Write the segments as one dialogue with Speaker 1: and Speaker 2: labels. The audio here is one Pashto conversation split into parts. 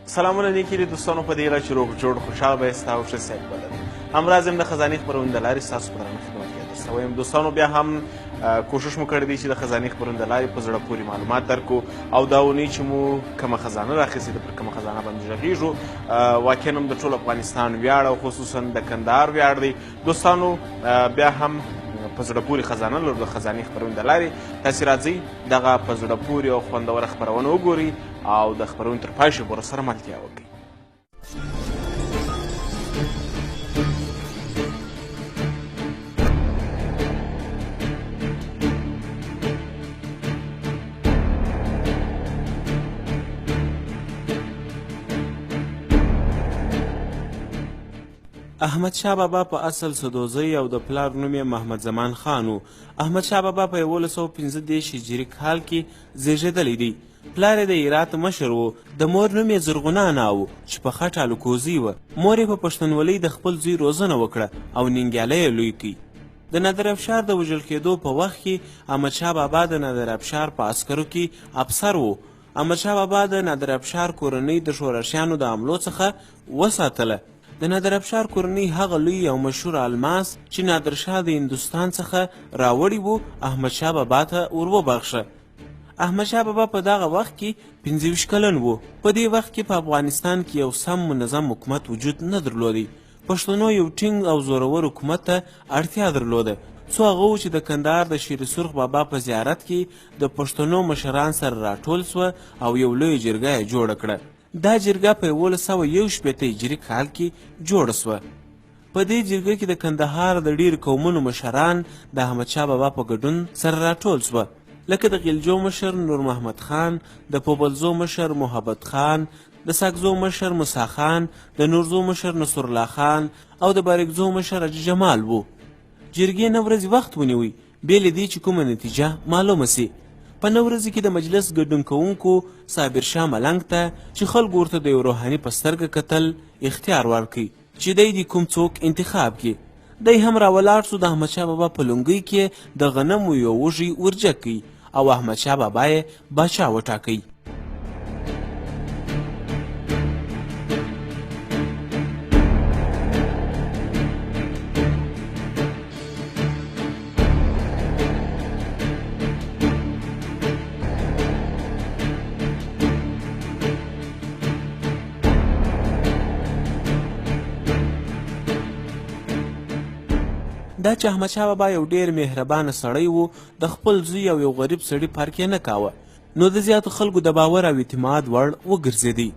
Speaker 1: سلامونه نیکې دي دوستانو په دې غږ چې روغ جوړ خوشحاله به یاست او ښه صحت ولرئ. همراز یم د خزانې خپرونې له لارې ستاسو په درانه خدمت کې درسویم. دوستانو بیا هم کوشش مو کړی دی چې د خزانې خپرونې له لارې په زړه پورې معلومات درکړو او دا اونۍ چې مو کومه خزانه راخیستې ده پر کومه خزانه باندې غږېږو واقعا هم د ټول افغانستان ویاړ او خصوصا د کندهار ویاړ دی. دوستانو بیا هم په زړه پورې خزانه لرو د خزانې خپرونې له لارې. تاسې راځئ دغه په زړه پورې او خوندوره خپرونه وګورئ او د خپرونې تر پای پورې سره ملتیا وکړئ. احمد شاه بابا په اصل سدوزی او د پلار نوم یې محمد زمان خان و. احمد شاه بابا په 1115 هجري کال کې زیږېدلی دی. پلار یې د هرات مشر و. د مور نوم یې زرغونه انا و چې په خټ الوکوزي وه. مور یې په پښتونولۍ د خپل زوی روزنه وکړه او ننګیالی یې لوی کړ. د نادر افشار د وژل کېدو په وخت کې احمد شاه بابا د نادر افشار په عسکرو کې افسر و. احمد شاه بابا د نادر افشار کورنۍ د شورشیانو د حملو څخه وساتله. د نادر افشار کورنۍ هغه لوی او مشهور الماس چې نادر شاه د هندوستان څخه راوړی و احمد شاه بابا ته ور وبخښه. احمد شاه بابا په دغه وخت کې 25 کلن و. په دې وخت کې په افغانستان کې یو سم منظم حکومت وجود نه درلودی. پښتنو یو ټینګ او زورور حکومت ته اړتیا درلوده. څو هغه و چې د کندهار د شیر سرخ بابا په زیارت کې د پښتنو مشران سره راټول سوه او یو لوی جرګه یې جوړه کړه. دا جرګه په 1161 هجري کال کې جوړه سوه. په دې جرګه کې د کندهار د ډېر قومونو مشران د احمد شاه بابا په ګډون سره راټول سوه، لکه د غلجو مشر نور محمد خان، د پوبلزو مشر محبت خان، د ساکزو مشر موسی خان، د نورزو مشر نصر الله خان او د بارکزو مشر حاجي جمال وو. جرګې 9 ورځې وخت ونیوی بې له دې چې کومه نتیجه معلومه سي. په 9 ورځې کې د مجلس ګډون کوونکو صابر شاه ملنګ ته چې خلکو ورته د یو روحاني په سترګه کتل اختیار ورکړي چې دی دې کوم څوک انتخاب کړي. دی هم راولاړ سو. د احمدشاه بابا په لونګۍ کې د غنمو یو وږی ورجه کړي او احمدشاه بابا یې باچا وټاکئ. دا چې احمدشاه بابا یو ډیر مهربانه سړی و، د خپل زوی او یو غریب سړي فرق یې نه کاوه، نو د زیاتو خلکو د باور او اعتماد وړ وګرځېدی.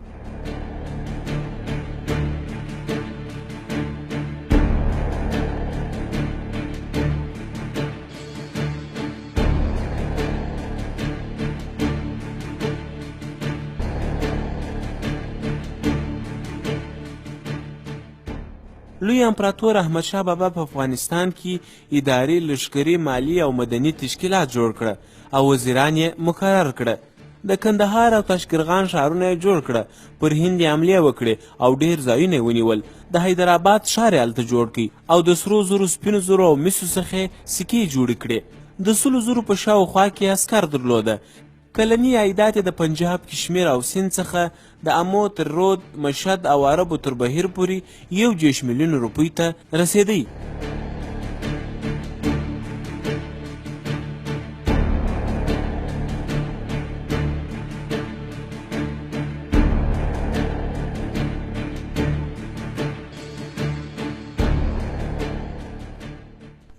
Speaker 1: لوی امپراطور احمد شاه بابا په افغانستان کې اداري، لښکري، مالی او مدني تشکیلات جوړ کړه او وزیران یې مقرر کړه. د کندهار او تاشقرغان ښارونه یې جوړ کړه، پر هند یې حملې وکړې او ډېر ځایونه یې ونیول. د حیدرآباد ښار یې هلته جوړ کړي او د سرو زرو، سپینو زرو او مسو څخه سکې جوړې کړې. د 100 زرو په شاوخوا کې عسکر درلوده. کلني عایدات د پنجاب، کشمیر او سند څخه د امو تر رود، مشهد او عربو تر بهیر پورې 1 میلیون روپۍ ته رسېدی.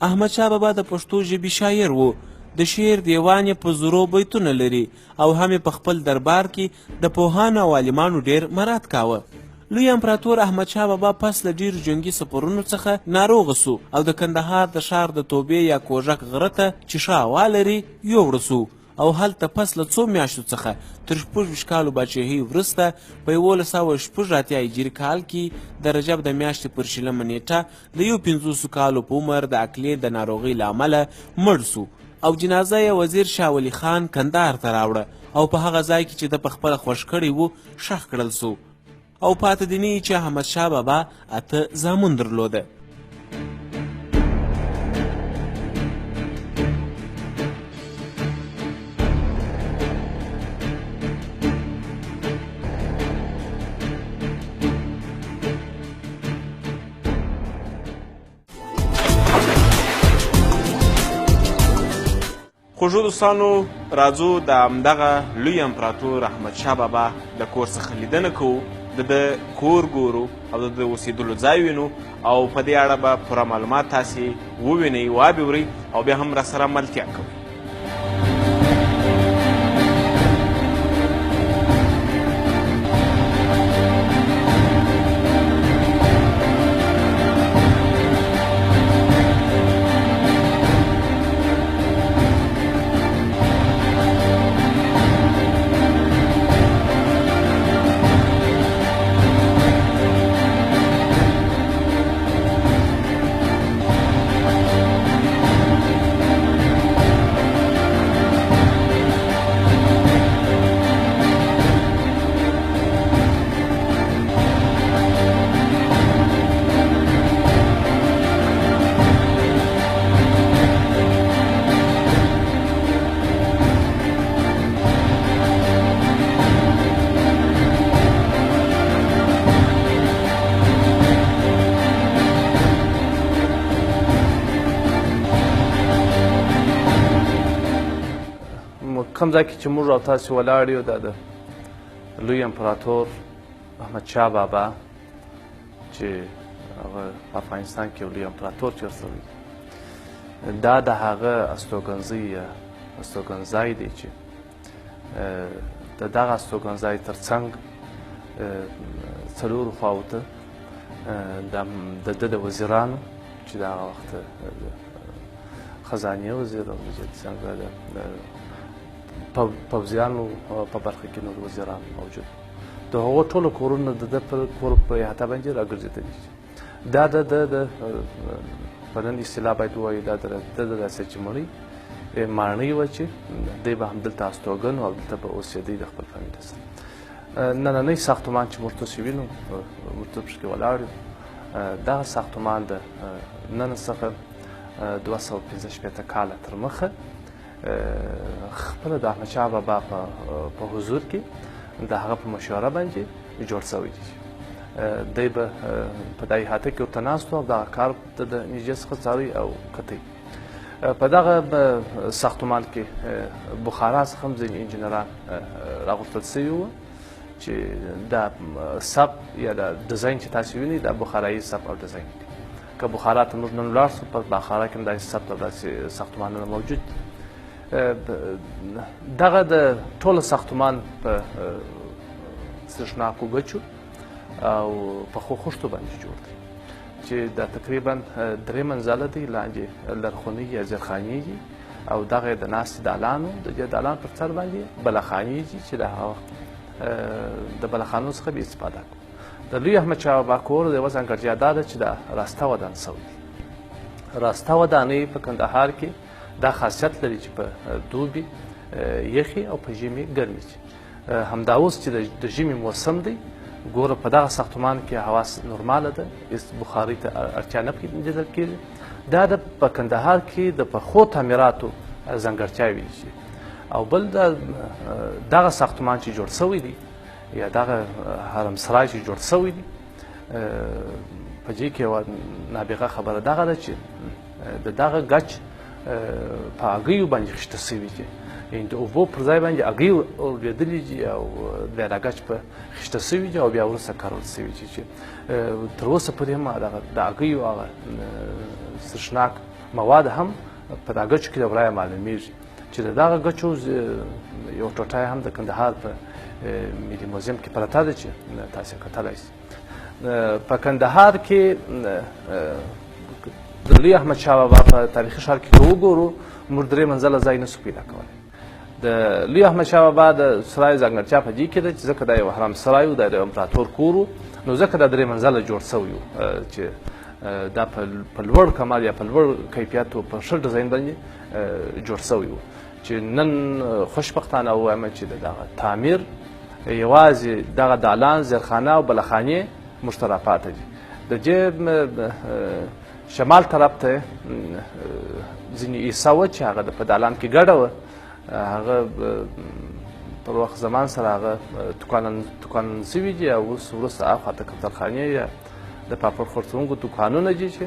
Speaker 1: احمدشاه بابا د پښتو ژبې شاعر و. د شعر دیوان یې په زرو بیتونه لري او هم یې په خپل دربار کې د پوهانو او عالمانو ډیر مراعات کاوه. لوی امپراطور احمدشاه بابا پس له ډیرو جنګي سفرونو څخه ناروغه سو او د کندهار د ښار د توبې یا کوژک غره ته چې ښه هوا لري یوړه سو او هلته پس له 2 میاشتو څخه تر 26 کالو باچاهۍ وروسته په 1186 هجري کال کې د رجب د میاشتې پر 20 نیټه د 50 کالو په عمر د عقلې د ناروغۍ له امله مړ سو او جنازه یې وزیر شاه ولی خان کندهار ته راوړه او په هغه ځای کې چې د پخپله خوښ کړی و ښخ کړل سو. او پاته دیني چې احمدشاه بابا 8 زامن درلوده. خوږو دوستانو راځو د همدغه لوی امپراطور احمدشاه بابا د کور څخه لیدنه کوو، د کور ګورو او د اوسېدلو ځای وینو او په دې اړه به پوره معلومات تاسې ووینئ، وابورئ او بیا هم راسره ملتیا کوئ.
Speaker 2: کوم ځای کې چې موږ او تاسې ولاړ یو دا د لوی امپراتور احمدشاه بابا چې هغه په افغانستان کې یو لوی امپراتور تېر شوی دا د هغه استوګنځای دی چې د دغه استوګنځای تر څنګ څلورو خواوو ته د ده د وزیرانو چې د هغه وخت خزانې وزیر او څنګه د پوځیانو په برخه کې نور وزیران موجود د هغو ټولو کورونه د ده پر کور په احاطه باندې راګرځېدلي دي. دا د په نن اصطلاح باید ووایو دا د داسې چې ماڼۍ وه چې دی به همدلته استوګن او دلته به اوسېدی د خپل فامیل سره. نننی ساختمان چې موږ تاسې وینو موږ پکې ولاړ یو دغه ساختمان د نن څخه 215 کاله تر مخه خپله د احمدشاه بابا په حضور کې د هغه په مشوره باندې جوړ شوی دی. دی به په دې احاطه کې ورته ناست و او دغه کار د نږدې څخه څاري او کتی. په دغه ساختمان کې بخارا څخه هم ځینې انجینران راغوښتل سوي وو چې دا سب یا د ډیزاین چې تاسې وینئ دا بخارایي سب او ډیزاین دی. که بخارا ته موږ نن ولاړ شو په بخارا کې هم داسې سب او داسې ساختمانونه موجود دي. دغه د ټوله ساختمان په څښناکو ګچو او پخو خښتو باندې جوړ دی چې دا تقریبا 3 منزله دی، لاندې لرخونې یا زرخانې دي او دغه د ناستې دالان و. د دې دالان پر سر باندې بلخانې دي چې د هغه وخت د بلخانو څخه به استفاده کوو. د لوی احمدشاه بابا کور د یوه ځانګړتیا دا ده چې دا راسته ودان شوی دی. راسته ودانۍ په کندهار کې دا خاصیت لري چې په دوبي یخي او په ژمي ګرمي چې همدا اوس چې د ژمي موسم دی ګوره په دغه ساختمان کې هوا نورماله ده، هېڅ بخارۍ ته اړتیا نه لیدل کېږي. دا د په کندهار کې د پخو تعمیراتو ځانګړتیاوې دي. او بل دغه ساختمان چې جوړ شوی دی یا دغه حرم سرای چې جوړ شوی دی په دې کې یوه نابغه خبره دغه ده چې د دغه ګچ په هګیو باندې خښته شوي دي، یعنې د اوبو پر ځای باندې هګۍ لوېدلي دي او بیا دا ګچ په خښته شوي دي او بیا وروسته کارول شوي دي چې تر اوسه پورې هم د هګیو هغه څښناک مواد هم په دا ګچو کې د ورایه معلومیږي چې د دغه ګچو یو ټوټه هم د کندهار په ملي موزیم کې پرته ده چې تاسې کتلی شئ. په کندهار کې د لوی احمدشاه بابا په تاریخي ښار کې که وګورو موږ 3 منزله ځای نسو پیدا کولی. د لوی احمدشاه بابا د سرای ځانګړتیا په دې کې ده چې ځکه دا یو حرم سرای و، دا د امپراتور کور و، نو ځکه دا 3 منزله جوړ شوی و چې دا په لوړ کمال یا په لوړ کیفیت و په ښه ډیزاین باندې جوړ شوی و چې نن خوشبختانه ووایم چې د دغه تعمیر یوازې دغه دالان، زرخانه او بلخانې موږ ته راپاته دي. د دې شمال طرف ته ځینې ایسه وه چې هغه په دالان کې ګډه وه، هغه پر وخت زمان سره هغه دوکانونه شوي دي او اوس وروسته اخواته کفترخانې یا د پاپړ خرڅوونکو دوکانونه دي چې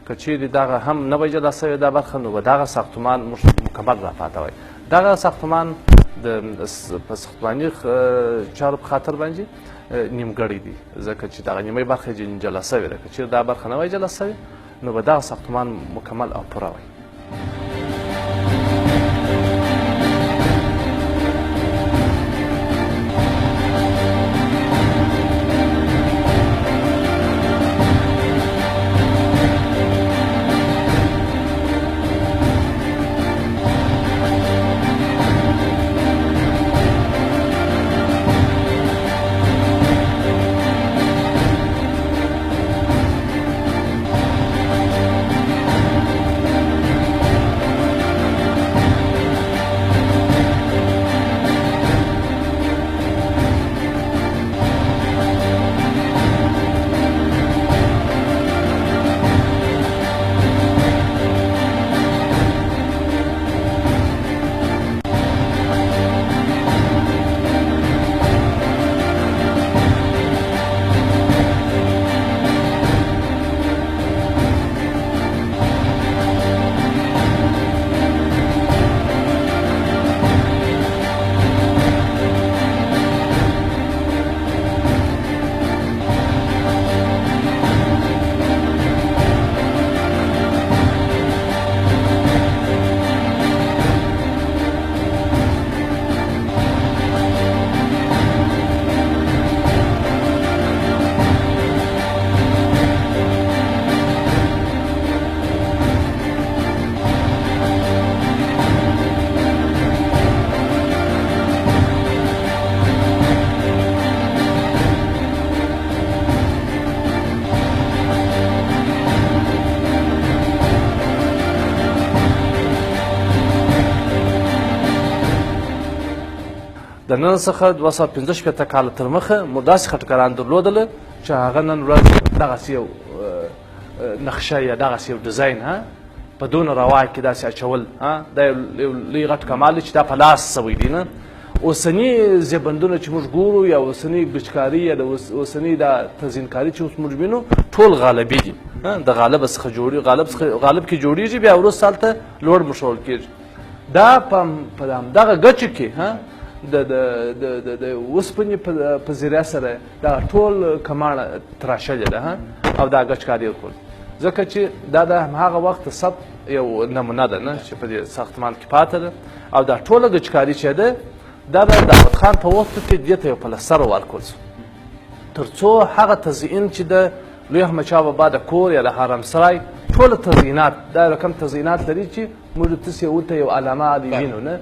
Speaker 2: که چیرې دغه هم نه وای جلا سوې دا برخه نو به دغه ساختمان مکمل راپاته وای. دغه ساختمان په ساختماني چارو په خاطر باندې نیمګړی دی ځکه چې دغه نیمه برخه یې جلا سوې ده. که چیرې دا برخه نه وای جلا سوې نو به دغه ساختمان مکمل او پوره وای. د نن څخه 215 کاله تر مخه مو داسې خټکران درلودله چې هغه نن ورځ دغسې یو نقشه یا دغسې یو ډیزاین په دون رواج کې داسې اچول دا یو لوی غټ کمال دی چې دا په لاس سوی دی نه. اوسني زیبندونه چې موږ ګورو یا اوسني ګچکاري یا د اوسني دا تزیینکاري چې اوس موږ وینو ټول غالبي دي د غالب څخه غالب کې جوړیږي بیا وروسته هلته لوړ مشول کېږي. دا په همدغه ګچو کې د اوسپنې په ذریعه سره دا ټول کماڼه تراشلې ده او دا ګچکاري وکړل ځکه چې دا د همهغه وخت ثبت یو نمونه ده نه چې په دې ساختمان کې پاته ده او دا ټوله ګچکاري چې ده دا د احمد خان په وخت کې دې ته یو پلستر ورکړل شو تر څو هغه تزیین چې د لوی احمدشاه بابا د کور یا د حرم سرای ټوله تزیینات دا رقم تزیینات لري چې موږ تاسې ورته یو علامه دې وینو نه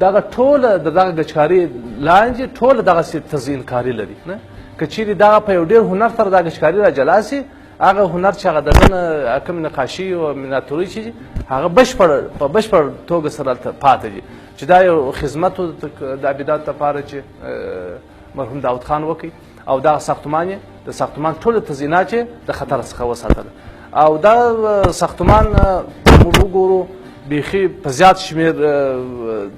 Speaker 2: دغه ټوله د دغه ګچکاري لاندې ټوله دغسې تزیینکاري لري نه. که چیرې دغه په یو ډېر هنر سره دا ګچکاري را جلا سي هغه هنر چې هغه د دنه کوم نقاشي او میناتوري چې هغه په بشپړ توګه سره هلته پاتې دي چې دا یو خدمت و د عبیداتو لپاره چې مرحوم داود خان وکړي او دغه ساختمان یې د ساختمان ټوله تزیینات یې د خطر څخه وساتله او دا ساختمان موږ وګورو بیخي په زیات شمېر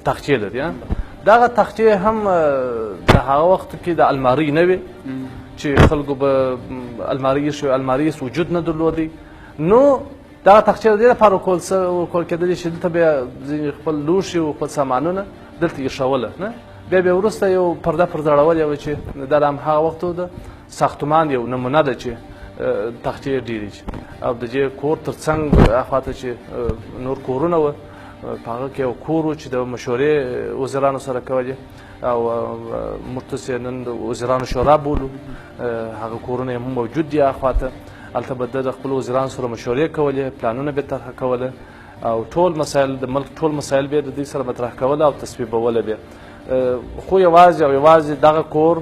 Speaker 2: تاقچې لري. دغه تاقچې هم د هغه وخت کې د المارۍ نه وې چې خلکو به المارۍ هېڅ وجود نه درلودی نو دغه تاقچې د دې لپاره ورکول کېدلې چې دلته بیا ځینې خپل لوښي او خپل سامانونه دلته ایښوله نه بیا وروسته یو پرده اړولې وه چې دا د همهغه وختو د ساختمان یو نمونه ده چې تاقچې ډېرې او د دې کور تر څنګ اخواته چې نور کورونه وه په هغه کې یو کور و چې د مشورې وزیرانو سره کولې او موږ تاسې نن د وزیرانو شورا بولو هغه کورونه یې هم موجود دي اخواته هلته به د خپلو وزیرانو سره مشورې کولې پلانونه به یې طرحه کوله او ټول مسایل د ملک ټول مسایل به یې د دوی سره مطرح کوله او تصویبوله به خو یوازې دغه کور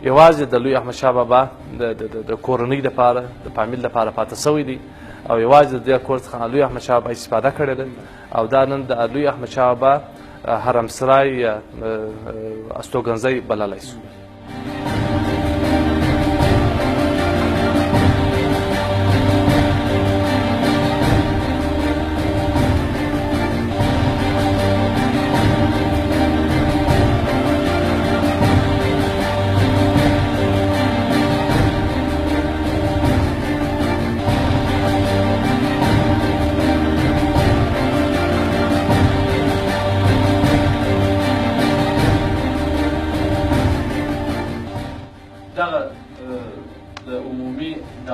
Speaker 2: یوازې د لوی احمدشاه بابا د کورنۍ دپاره د فامیل دپاره پاته سوی دی او یوازې د دې کور څخه لوی احمدشاه بابا استفاده کړې ده او دا نن د لوی احمدشاه بابا حرم سرای یا استوګنځی بللی سو.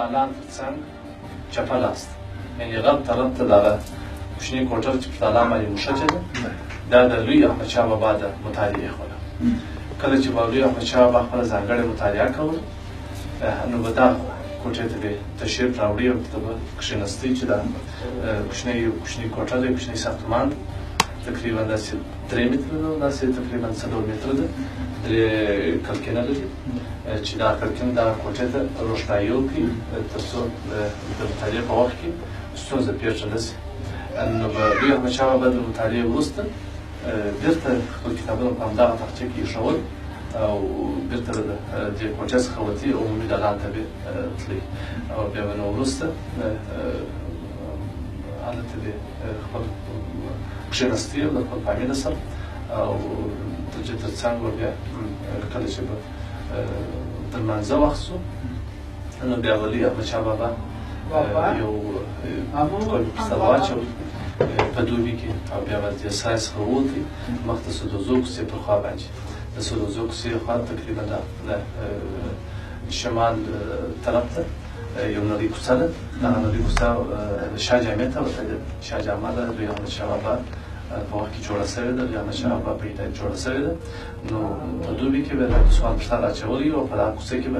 Speaker 2: دالان تر څنګ چپه لاس ته یعنې غرب طرف ته دغه کوچنۍ کوټه چې په دالان باندې مښچه ده دا د لوی احمدشاه بابا د مطالعې خونه کله چې به لوی احمدشاه بابا خپله ځانګړې مطالعه کوله نو به دغه کوټې ته به تشریف راوړي او ته به کښېنستی چې دا کوچنۍ کوټه ده کوچنی ساختمان تقریبا داسې 3 متره ده داسې تقریبا 4 متره ده 3 کړکینه لري چې دا کړکین دا کوټې ته روښنایي ورکړي تر څو د مطالعې په وخت کې ستونزه پېښه نه شي نو به لوی احمدشاه بابا د مطالعې وروسته بېرته خپل کتابونه په همدغه تاخچه کې ایښول او بېرته د دې کوټې څخه وتي عمومي دالان ته به تللی او بیا به نو وروسته هلته به خپل کښېنستی او د خپل فامیل سره او چې تر څنګ به بیا کله چې به د لمانځه وخت شو نو بیا به لوی احمدشاه بابا یو پسته واچوي په دوبي کې او بیا به د سای څخه ووتی مخ ته سدوزو کوڅې پر خوا باندې د سدوزو کوڅې خوا تقریبا د شمال طرف ته یو نرۍ کوڅه ده دغه نرۍ کوڅه شاه جامع ته ورته شاه جامع ده لوی احمدشاه بابا په وخت کې جوړه شوې ده لوی احمدشاه بابا په هدایت جوړه شوې ده نو په دوبي کې به د سوال پښتان اچولي او په دغه کوڅه کې به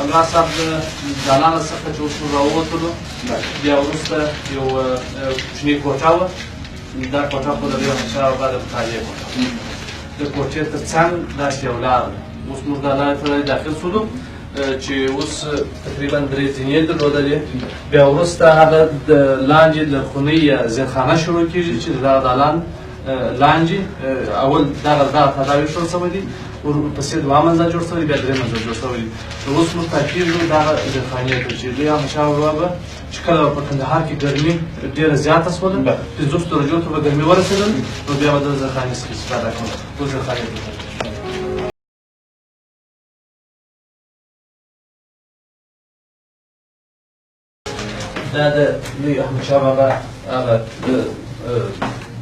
Speaker 2: امرا صاحب د دالانه څخه چې اوس موږ راووتلو بیا وروسته یو کوچنۍ کوټه وه دا کوټه خو د لوی احمدشاه بابا د مطالعې کوټه د کوټې تر څنګ داسې یو لاره اوس موږ دا لارې ته داخل شولو چې اوس تقریبا 3 زینې درلودلې بیا وروسته هغه د لاندې لرغونۍ زیرخانه شروع کېږي چې د دغه دالان لاندې اول دغه تداوي شروع شوی دي ورپسې دوه منزل جوړ شوی بیا 3 منزل جوړ شوی دي نو اوس موږ تعقیب کړو دغه زیرخانې ته چې لوی احمدشاه بابا چې کله په کندهار کې ګرمي ډېره زیاته شوله 50 درجو ته به ګرمي ورسېدل نو بیا به د زیرخانې څخه استفاده کوله اوس زیرخانې ته دا د لوی احمدشاه بابا هغه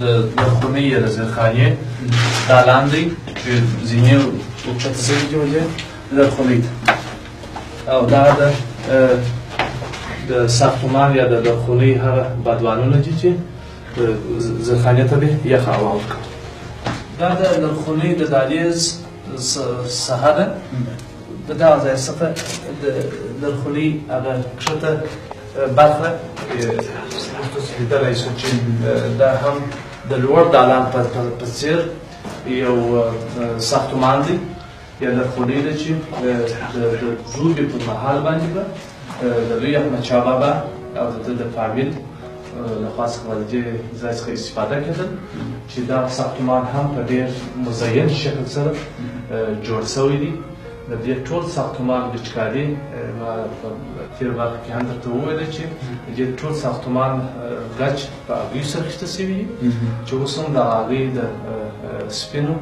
Speaker 2: د لرغونۍ د زیرخانې دالان دی چې ځینې اوچته شوي دي ولې لرغونۍ ده او دا د ساختمان یا د لرغونۍ هغه بدوانونه دي چې زیرخانې ته به یخ هوا ورکوي دا د لرغونۍ د دهلیز ساحه ده د دغه ځای څخه د لرغونۍ هغه کښته برخه تاسو لیدلی شئ چې دا هم د لوړ دالان په څېر یو ساختمان دی یا لرغونۍ ده چې د ژوبې پر مهال باندې به د لوی احمدشاه بابا او د ده د فامیل لخوا څخه به د دې ځای څخه استفاده کېدل چې دا ساختمان هم په ډېر مزین شکل سره جوړ شوی دی د دې ټول ساختمان وچکالي ما په تېر برخه کې هم درته وویله چې د دې ټول ساختمان ګچ په هغوی سره اخیسته شوي دي چې اوس هم د هغوی د سپینو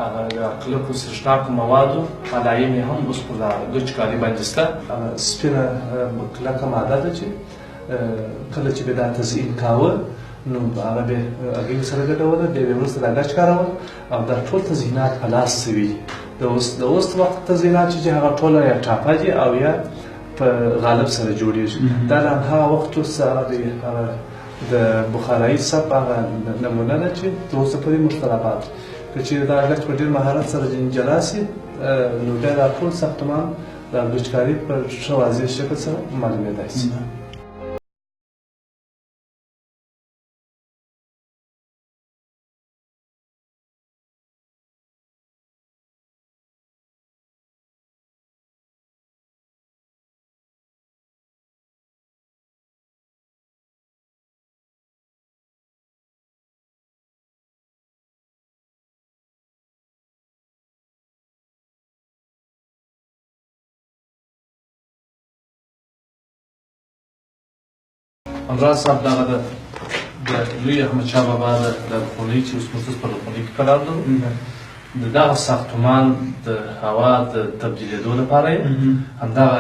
Speaker 2: هغه د کلکو سرشناکو موادو علایم یې هم اوس په وچکالي باندې شته سپینه کلکه ماده ده چې کله چې به دا تزیین کاوه نو هغه به هغوی سره ګډوله بیا به وروسته دا ګچ کارول او دا ټول تزیینات په لاس شوي د اوس وخت تزیینات چې هغه ټوله یا ټاپه دي او یا په غالب سره جوړېږي دا د هغه وخت اوس هغه د بخارایي سب هغه نمونه ده چې تر اوسه پورې مختلفات که چېرې دا ګچ په ډېر مهارت سره جلا شي نو بیا دا ټول ساختمان د الوچکاري په ښه واضح شکل سره معلومېدای شي. همراز صاحب دغه د لوی احمدشاه بابا د لرغونۍ چې اوس مخصوص په لرغونۍ کې قرار لرو د دغه ساختمان د هوا د تبدیلېدو لپاره یې همدغه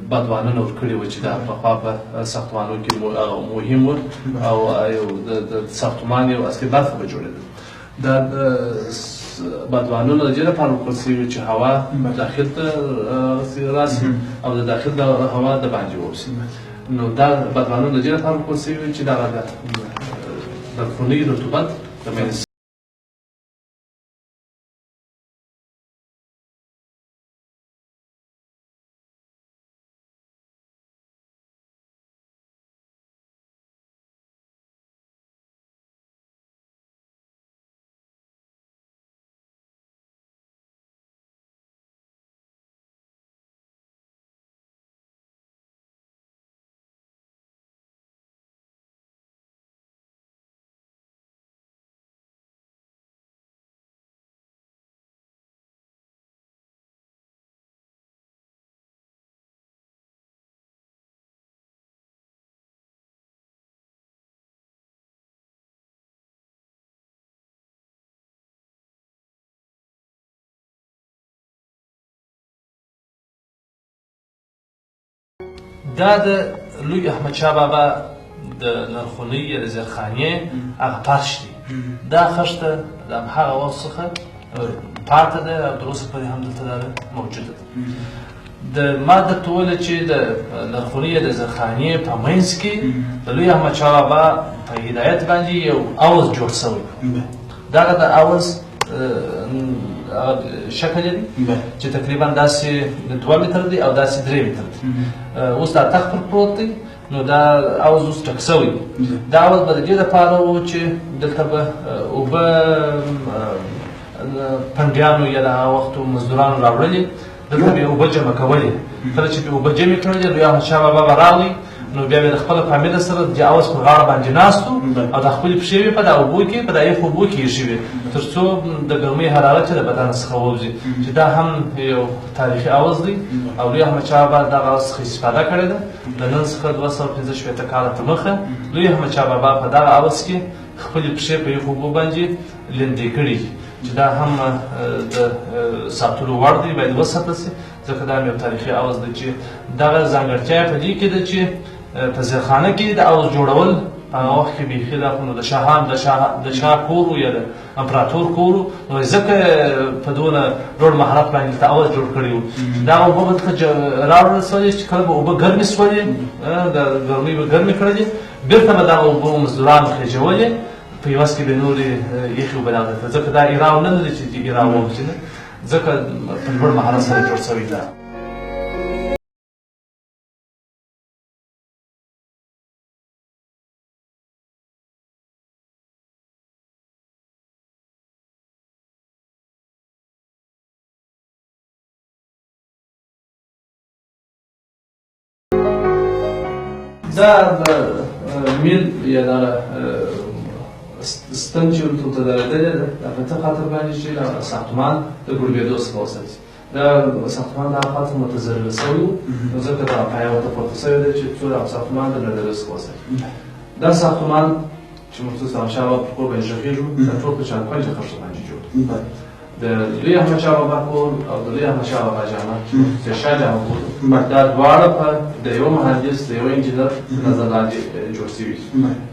Speaker 2: بدوانونه ورکړي وو چې دا پخوا په ساختمانونو کې مهم وو او یو د ساختمان یو اصلي برخه به جوړېده. دا بدوانونه د دې لپاره ورکړل شوي وو چې هوا داخل ته راسي او د داخل د هوا د باندې ووځي. نو دا بدوانونه د دې لپاره ورکړل شوي وو چې دغه د لرغونۍ رطوبت د منځ دا د لوی احمدشاه بابا د لرغونۍ یا د زرخانې هغه فرش دی. دا خښته د همهغه وخت څخه پاتې ده او تر اوسه پورې هم دلته موجوده ده. ما درته وویله چې د لرغونۍ یا د زرخانې په منځ کې د لوی احمدشاه بابا په هدایت باندې یو اوز جوړ شوی. دغه د اوز شکل دی چې تقریبا داسې 2 متره دی او داسې 3 متره دی. اوس دا تخت پر پروت دی. نو دا اوز اوس ټک شوی دی. دا اوز به د دې لپاره و چې دلته به اوبه پنډیانو یا د هغه وختو مزدورانو راوړلې، دلته به یې اوبه جمع کولې. کله چې به اوبه جمع کړلې لوی احمدشاه بابا به راغلی، نو بیا به د خپله فامیله سره د اوز په غاړه باندې ناست و او د خپلې پښې به په دا اوبو کې په دا یخو اوبو کې ایښې وې تر څو د ګرمۍ حرارت یې د بدن څخه ووځي، چې دا هم یو تاریخي اوز دی او لوی احمدشاه بابا دغه اوز څخه استفاده کړې ده. د نن څخه 265 کاله په مخه لوی احمدشاه بابا په دغه اوز کې خپلې پښې په یخو اوبو باندې لیندې کړي، چې دا هم د ساتلو وړ دی، باید وساتل شي، ځکه دا هم یو تاریخي اوز دی چې دغه ځانګړتیا یې په دې کې ده چې په زیرخانه کې د اوز جوړول په هغه وخت کې بیخي د شاهان د شاه کور یا د امپراطور کور نو ځکه په دونه لوړ مهارت باندې ته اوز جوړ کړي وو. دا اوبه به دلته راوړل شولې چې کله به اوبه ګرمې شولې، د ګرمۍ به ګرمې کړلې، بېرته به دغه اوبه مزدورانو خېژولې، په یوه کې به نورې یخې اوبه راغلې، ځکه دا ایراو نه لري چې ایراو ووځي، ځکه په لوړ مهارت سره جوړ شوی ده. دا میل یا دغه ستن چې ورته درېدلې ده د په خاطر باندې چې ساختمان د ګډوډېدو څخه وساتي. دا ساختمان د هغه خاطر متضرر شوی و، نو ځکه دا پایه ورته پورته شوې ده چې څو دغه ساختمان د نړېدو څخه وساتي. دا ساختمان چې موږ د احمدشاه بابا په کور باندې غږېږو دا ټول په چارپنجه خښتو باندې جوړ دی. د لوی احمدشاه بابا کور او د لوی احمدشاه بابا جامه د شاه جامه کور دا دواړه په د یو مهندس د یو انجینر نظر لاندې جوړ شوي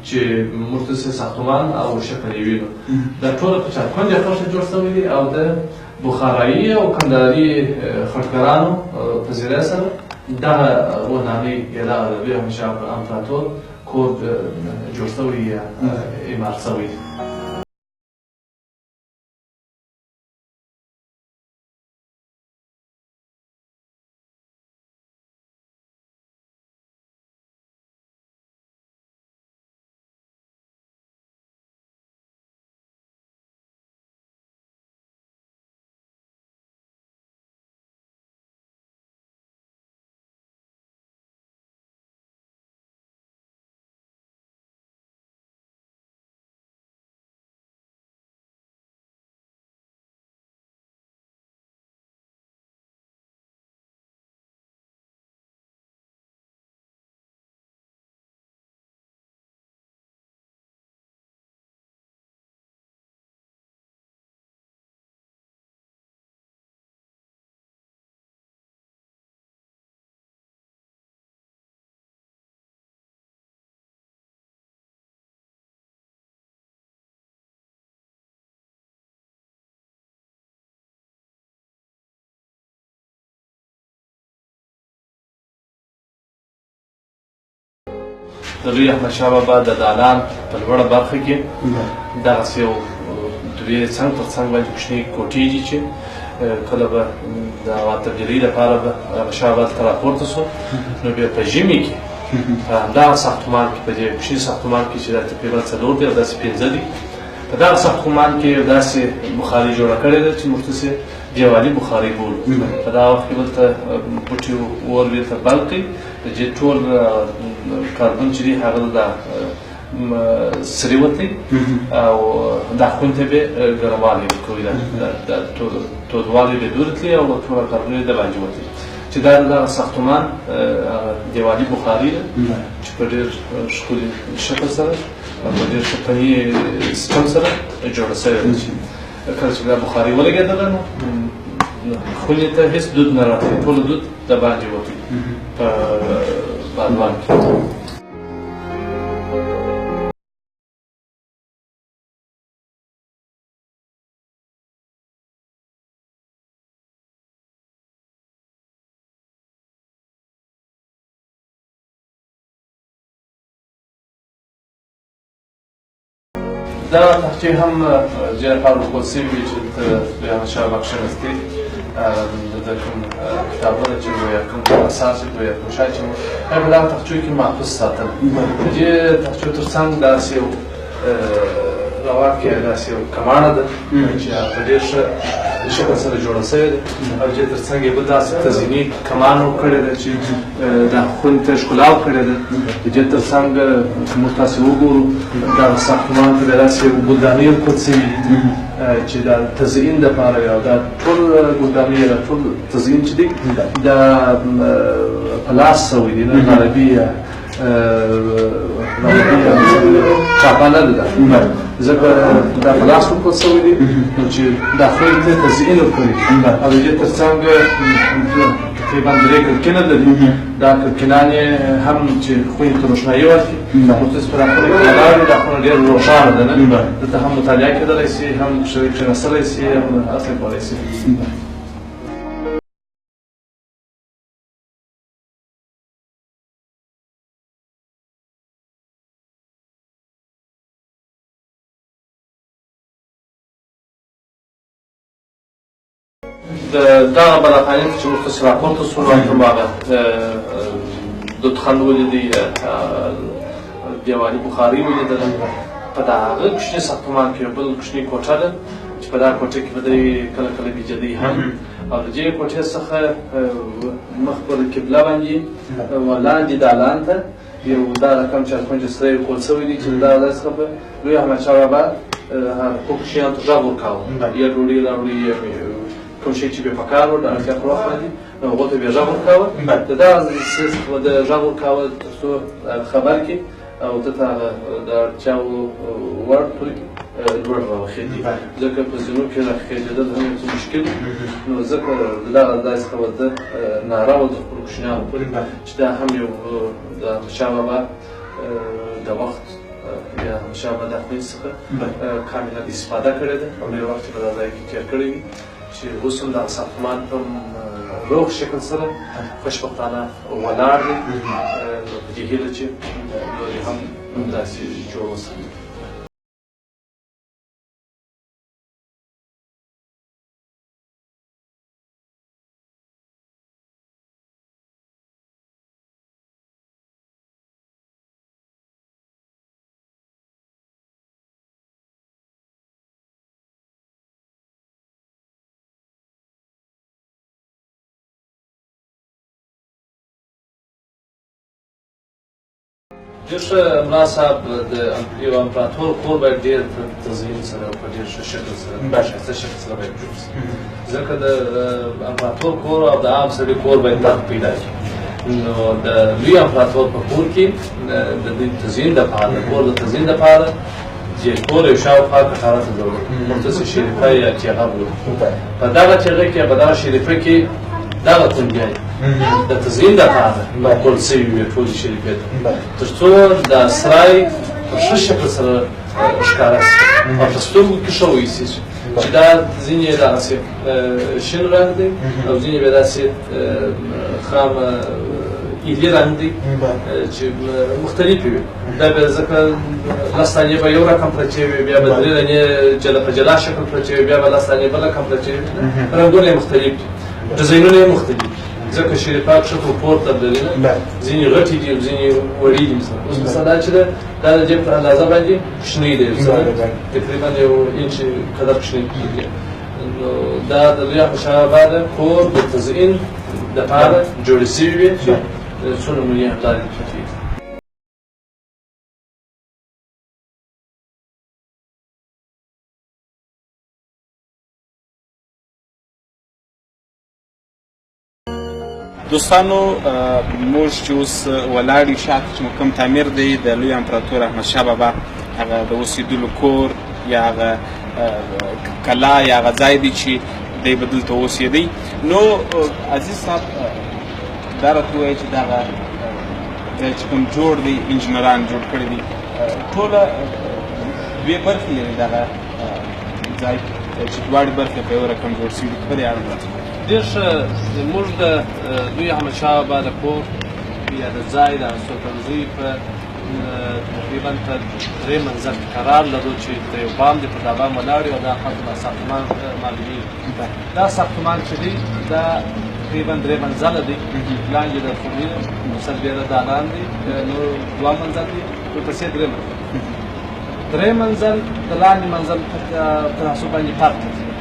Speaker 2: چې موږ ته ساختمان او شکل یې وینو. دا ټوله په چارپنجه خښته جوړ شوي دي او د بخارایي او کندهاري خټګرانو په ذریعه سره دغه ودانۍ یا دغه د لوی احمدشاه امپراطور کور جوړ شوی یا عمارت شوی دی. د لوی احمدشاه بابا د دالان په لوړه برخه کې دغسې یو دوې څنګ تر څنګ باندې کوچنۍ کوټې دي چې کله به د تبدیلۍ لپاره به احمدشاه بابا دلته راپورته سو نو بیا په ژمي کې په همدغه ساختمان کې په دې کوچني ساختمان کې چې دا تقریبا 4 دی او داسې 5 دي په دغه ساختمان کې داسې بخاري جوړه کړې ده چې موږ ته دیوالي بخاري بولو په دغه وخت کې دلته بوټي اور بیرته بل کړي د دې ټول کاربن چې دي هغه د سرې وتلی او دا خونې ته به ګرموالی ورکوي دا تودوالی به دور تلي او ټوله کاربن یې د باندې وتلي چې دا د دغه ساختمان دیوالي بخاري ده چې په ډېر ښکلي شکل سره او په ډېر ښه فني سیسټم سره جوړه شوې ده چې کله چې دا بخاري ولګېدله نو خونې ته هېڅ دود نه راتلی ټوله دود د باندې وتلی په بادوان کې دا تاخچې هم ډېر کار وکړل شوي وي چې دلته د احمدشاه بابا کښېنستی د کوم کتابونه چې وو یا کوم اساس چې وو یا کوم شی چې وو هغه په دغه تاخچو کې محفوظ ساتل د دې تاخچو تر څنګ داسې یو روان کې داسې یو کماڼه ده چې په ډېر ښه شکل سره جوړه شوې ده او دې تر څنګ یې بل داسې تزییني کمان کړې ده چې دا خونې ته ښکلا کړې ده د دې تر څنګ که موږ تاسې وګورو دغه ساختمان ته بیا داسې ګلدانۍ ورکړل شوي دي چې دا تزیین دپاره یا دا ټول ګلدانۍ یا ټول تزیین چې دی دا په لاس شوی دی نه عربي یا چاپانه ده ځکه دا په لاس ورکړل شوی دی نو چې دا خونې ته تزیین ورکوي او د دې تر څنګ تقریبا 3 کړکینه لري دا کړکینان یې هم چې خونې ته روښنایي ورکړي مخصوص په دا خونې کې ولاړ وي دا خونه ډېره روښانه ده نه دلته هم مطالعه کېدلی شي هم کښېنستلی شي هم هڅه کولی شي دغه بلاخانې چې موږ تاسې راپورته شولو هماغه دودخند ولیدئ دیوالي بخاري ولیدله په دغه کوچني ساختمان کې یو بل کوچنۍ کوټه ده چې په دغه کوټه کې به دی کله کله بیجدۍ هم او د دې کوټې څخه مخ پر قبله باندې لاندې دالان ته یو دا رقم چارپنجه سره یې کول شوی دی چې د دغه ځای څخه به لوی احمدشاه بابا خپلو شیانو ته غږ ورکاوه یا ډوډۍ راوړي کوم شی چې به پکار و د اړتیا پر وخت باندې نو هغو ته به یې غږ ورکاوه د دغه څه څخه د غږ ورکاوه تر څو خبر کړي او ده ته هغه د اړتیاوو وړ توکي لوړ راوخېږي ځکه په زینو کې راخېږېدل هم یو څه مشکل نو ځکه د دغه ځای څخه به ده ناره وه د خپلو کوچنیانو پورې چې دا هم یو د احمدشاه بابا د وخت یا احمدشاه بابا د خونې څخه کامله استفاده کړې ده او ډېر وخت یې په دغه ځای کې تېر کړی وي چې اوس هم دغه ساختمان په روغ شکل سره خوشبختانه ولاړ دی نو په دې هیله چې نور یې هم داسې جوړ وساتو ډېر ښه ملا صاحب د یو امپراطور کور باید ډېر تزیین سره او په ډېر ښه شکل سره په ښایسته شکل سره باید جوړ شي ځکه د امپراطور کور او د عام سړي کور باید فرق پیدا شي نو د لوی امپراطور په کور کې د دوی تزیین دپاره د کور د تزیین دپاره چې کور یو شاوخوا کټاره ته ضرورت مختص شریفه یا تیغه بولو په دغه تیغه کې په دغه شریفه کې دغه کونډیانې د تزیین دپاره کول شوي وي ټولې شریفې ته تر څو د سرای په ښه شکل سره ښکاره شي او په سترګو کې ښه وایسي چې دا ځینې یې دغسې شین رنګ دی او ځینې بیا داسې خام ایلې راندي چې مختلفې وي دا به ځکه لس دانې به یو رقم پرچې وي بیا به درې دانې جلا په جلا شکل پرچې وي بیا به لس دانې بل رقم پرچې وي رنګونه یې مختلف دي ډیزاینونه یې مختلف دي ځکه شریفه کښته پورته تبدیلي ده ځینې غټې دي ځینې وړې دي اوس مثلا دا چې ده دا د جیب په اندازه باندې کوچنی دی تقریبا یو انچ قدر کوچنی دی نو دا د لوی احمدشاه بابا د کور د تزیین دپاره جوړې شوي وې څو نمونې همدا دي پکې
Speaker 1: دوستانو موږ چې اوس ولاړ یو شاته چې کوم تعمیر دی د لوی امپراطور احمدشاه بابا هغه د اوسېدلو کور یا هغه کلا یا هغه ځای دی چې دی به دلته اوسېدی نو عزیز صاحب دا راته ووایه چې دغه ځای چې کوم جوړ دی انجینران جوړ کړی دي ټوله دوې برخې لري دغه ځای چې دواړې برخې په یو رقم جوړ شوي دي په دې اړه راته
Speaker 2: ډېر ښه زموږ د لوی احمدشاه بابا د کور یا د ځای د استوګنځي په تقریبا په درې منزل کې قرار لرو چې د یو بام دی پر دا بام ولاړ یو دا خاصه ساختمان معلومېږي دا ساختمان چې دی دا تقریبا درې منزله دی لاندې د خونې سربېره دالان دی نور دوه منزل دی ورپسې درې منزل د لاندې منزل په تناسب باندې فرق دی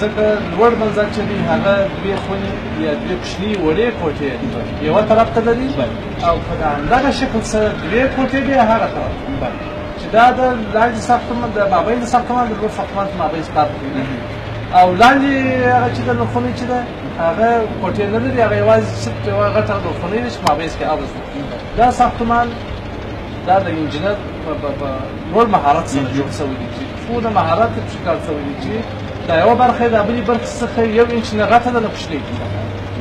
Speaker 2: ځکه لوړ منزل چې دی هغه دوې خونې یا دوې کوچني وړې کوټې یوه طرف ته لري او په همدغه شکل سره دوې کوټې بیا هغه طرف چې دا د لاندې ساختمان د مابین د ساختمان د لوړ ساختمان په مابین فرق دی او لاندې هغه چې د خونې چې ده هغه کوټې نه لري هغه یوازې صرف یوه غټه خونې ده چې مابینځ کې عوض دا ساختمان دا د انجینر په لوړ مهارت سره جوړ شوی دی چې څونه مهارت یې پکې کار شوی دی چې دا یوه برخه د بلې برخې څخه یو انچ نه غټه ده نه کوچنۍ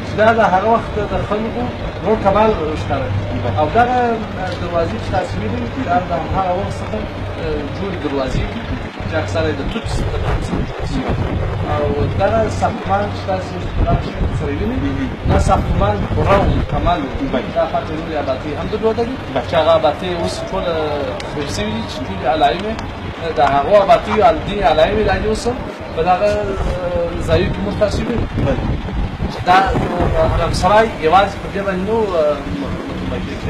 Speaker 2: چې دا د هغه وخت د خلکو نور کمال ښکاره او دغه دروازې چې تاسې وینئ دا د هغه وخت څخه جوړې دروازې دي چې اکثره یې د توت څخه جوړ شوي او دغه ساختمان چې تاسې سره وینئ دا ساختمان پوره و کمال و دا خاطر نورې آبادۍ هم درلوده دي چې هغه آبادۍ اوس ټوله بېل شوي دي چې ټولې علایمې د هغو آبادیو دیني علایمې دا دي اوس هم په دغه ځایو کې موږ تاسې وینو دا علمسرای یوازې په دې باندې نو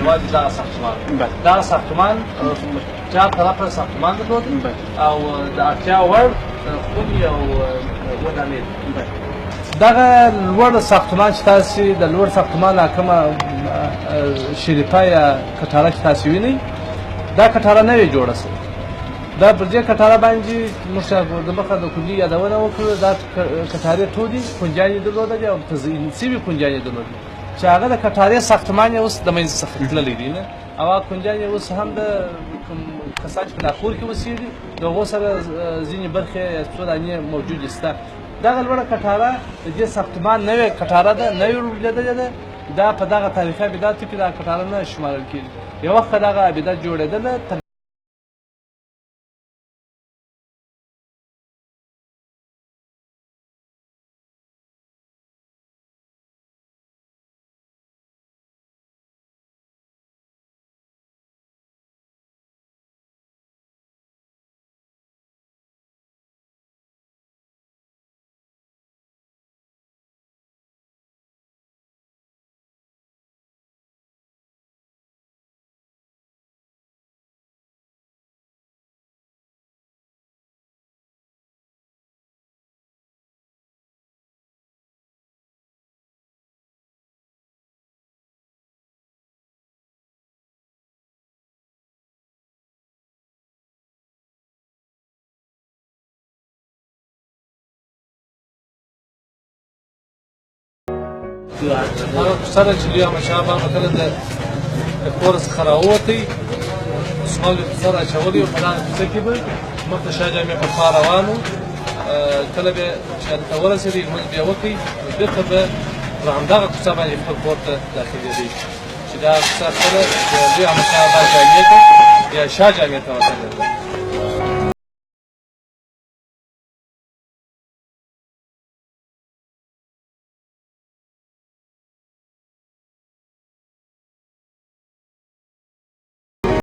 Speaker 2: یوازې دغه ساختمان دغه ساختمان چا طرفه ساختمان درلود او د اړتیا وړ خونې او ودانۍ دغه لوړ ساختمان چې تاسې د لوړ ساختمان کومه شریفه یا کټاره چې تاسې وینئ دا کټاره نوې جوړه شوې دا پر دې کټاره باندې موږ د مخه د کلي یادونه وکړو دا کټارې ټولې کونجانې درلودلې او تزیین شوي کونجانې درلودلې چې هغه د کټارې ساختمان یې اوس د منځ څخه تللی دی نه او هغه کونجانې اوس هم د کوم کسان چې په لاهور کې اوسېږي د هغو سره ځینې برخې یا څو دانې موجودې شته دغه لوړه کټاره د دې ساختمان نوې کټاره ده نوې جوړېدلې ده دا په دغه تاریخي ابداتو کې دا کټاره نه شمارل کېږي یو وخت دغه ابدات جوړېدله هغه سره چې لوی احمدشاه بابا کله د کور څخه راووتی سمال یې په سر اچولی او په دغه کوڅه کې به مخ د شاه جامع په خوا روان و کله به چې هلته ورسېدی لمونځ به یې وکړي نو بېرته به پر همدغه کوڅه باندې خپل کور ته داخلېدی چې دا کوڅه خپله د لوی احمدشاه بابا جامع ته یا شاه جامع ته وتلې ده